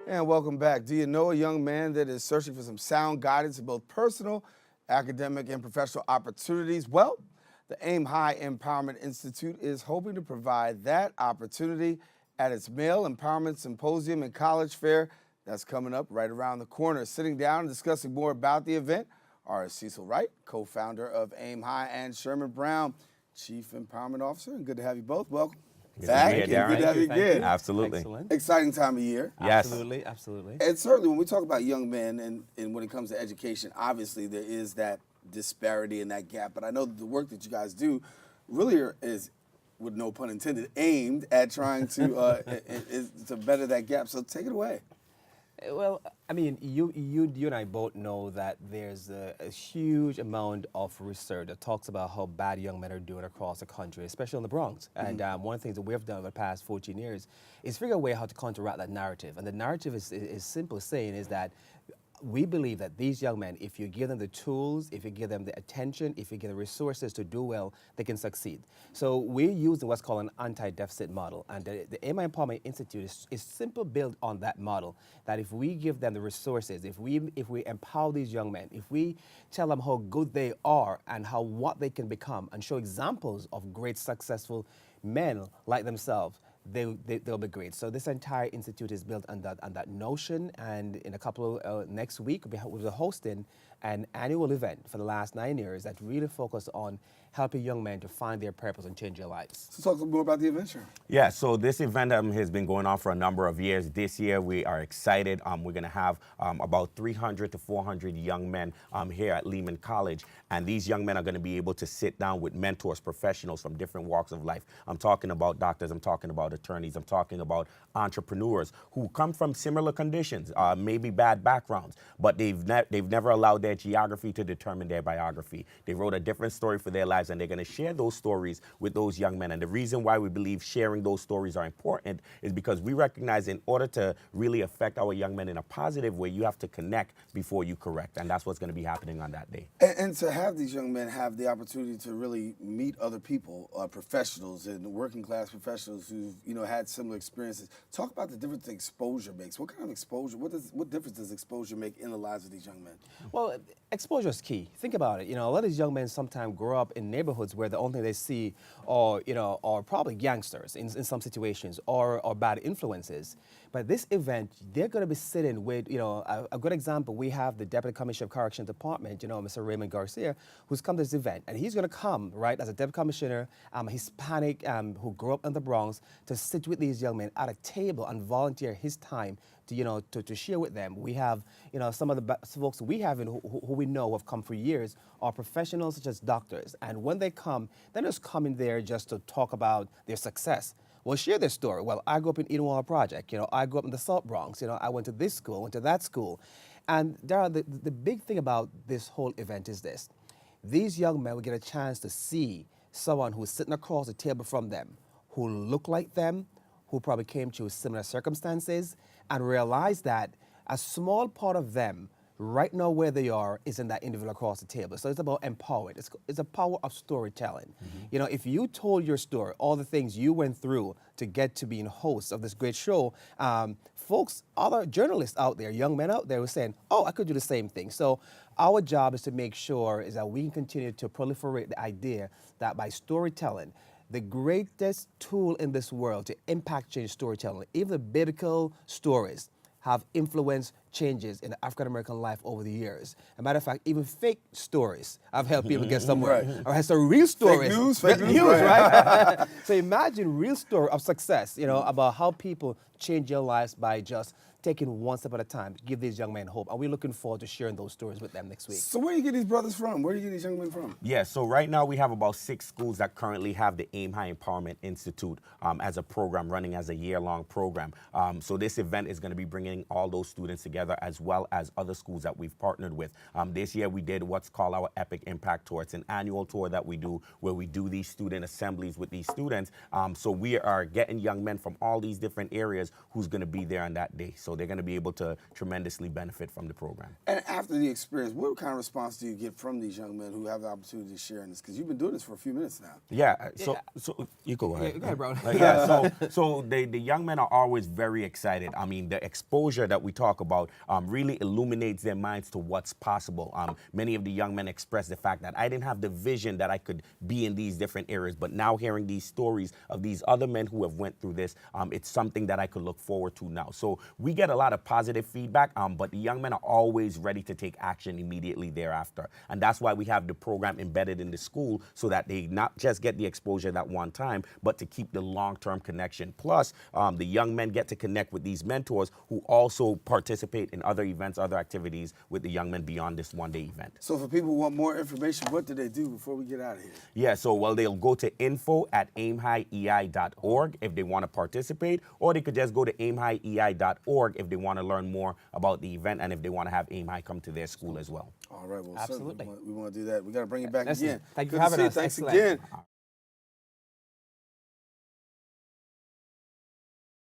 And welcome back. Do you know a young man that is searching for some sound guidance in both personal, academic, and professional opportunities? Well, the AIMHigh Empowerment Institute is hoping to provide that opportunity at its Male Empowerment Symposium and College Fair that's coming up right around the corner. Sitting down and discussing more about the event are Cecil Wright, co-founder of AIMHigh, and Sherman Browne, Chief Empowerment Officer. And good to have you both. Welcome. Back, and good to have you again. Absolutely. Excellent. Exciting time of year. Yes. Absolutely, absolutely. And certainly when we talk about young men and when it comes to education, obviously there is that disparity and that gap. But I know that the work that you guys do really is, with no pun intended, aimed at trying to to better that gap. So take it away. Well, I mean, you and I both know that there's a huge amount of research that talks about how bad young men are doing across the country, especially in the Bronx. And one of the things that we've done over the past 14 years is figure a way how to counteract that narrative. And the narrative is simple saying is that we believe that these young men, if you give them the tools, if you give them the attention, if you give them resources to do well, they can succeed. So we're using what's called an anti-deficit model. And the AIMHigh Empowerment Institute is simple built on that model, that if we give them the resources, if we empower these young men, if we tell them how good they are and what they can become and show examples of great successful men like themselves, they'll be great. So this entire institute is built on that notion, and in a couple of next week we'll be hosting an annual event for the last 9 years that really focus on helping young men to find their purpose and change their lives. So talk a little more about the event, sure. Yeah, so this event has been going on for a number of years. This year we are excited. We're going to have about 300 to 400 young men here at Lehman College, and these young men are going to be able to sit down with mentors, professionals from different walks of life. I'm talking about doctors, I'm talking about attorneys, I'm talking about entrepreneurs who come from similar conditions, maybe bad backgrounds, but they've never allowed their geography to determine their biography. They wrote a different story for their lives, and they're going to share those stories with those young men. And the reason why we believe sharing those stories are important is because we recognize in order to really affect our young men in a positive way, you have to connect before you correct. And that's what's going to be happening on that day. And to have these young men have the opportunity to really meet other people, professionals and working class professionals who've had similar experiences. Talk about the difference exposure makes. What kind of exposure, what difference does exposure make in the lives of these young men? Well, exposure is key. Think about it. A lot of these young men sometimes grow up in neighborhoods where the only thing they see are probably gangsters in some situations or bad influences. But this event, they're going to be sitting with, a good example, we have the Deputy Commissioner of Corrections Department, Mr. Raymond Garcia, who's come to this event. And he's going to come, right, as a Deputy Commissioner, Hispanic, who grew up in the Bronx, to sit with these young men at a table and volunteer his time to share with them. We have, some of the folks we have who we know have come for years are professionals such as doctors. And when they come, they're just coming there just to talk about their success. Well, share their story. Well, I grew up in Edenwald Project. I grew up in the South Bronx. I went to this school, went to that school. And the big thing about this whole event is this. These young men will get a chance to see someone who's sitting across the table from them, who look like them, who probably came through similar circumstances, and realize that a small part of them right now where they are is in that individual across the table. So it's about empowering. It's a power of storytelling. If you told your story, all the things you went through to get to being host of this great show, folks, other journalists out there, young men out there were saying, oh, I could do the same thing. So our job is to make sure is that we can continue to proliferate the idea that by storytelling, the greatest tool in this world to impact change storytelling, even the biblical stories, have influenced changes in the African-American life over the years. As a matter of fact, even fake stories have helped people get somewhere. Right. Or has some real stories. Fake news, right? So imagine real story of success, about how people change their lives by just taking one step at a time to give these young men hope. And we're looking forward to sharing those stories with them next week. So where do you get these brothers from? Where do you get these young men from? Yeah, so right now we have about 6 schools that currently have the AIMHigh Empowerment Institute as a program, running as a year-long program. So this event is going to be bringing all those students together. together, as well as other schools that we've partnered with. This year we did what's called our Epic Impact Tour. It's an annual tour that we do where we do these student assemblies with these students. So we are getting young men from all these different areas who's going to be there on that day. So they're going to be able to tremendously benefit from the program. And after the experience, what kind of response do you get from these young men who have the opportunity to share in this? Because you've been doing this for a few minutes now. Yeah, so you go ahead. Yeah, go ahead, bro. So the young men are always very excited. I mean, the exposure that we talk about really illuminates their minds to what's possible. Many of the young men express the fact that I didn't have the vision that I could be in these different areas, but now hearing these stories of these other men who have went through this, it's something that I could look forward to now. So we get a lot of positive feedback, but the young men are always ready to take action immediately thereafter. And that's why we have the program embedded in the school, so that they not just get the exposure that one time, but to keep the long-term connection. Plus, the young men get to connect with these mentors who also participate in other events, other activities with the young men beyond this one-day event. So for people who want more information, what do they do before we get out of here? Yeah, so well, they'll go to info@aimhighei.org if they want to participate, or they could just go to aimhighei.org if they want to learn more about the event and if they want to have Aim High come to their school as well. All right, well, Absolutely. certainly we want to do that. We got to bring you back Listen, again. thank you Good for to having see you. us. Thanks Excellent. again.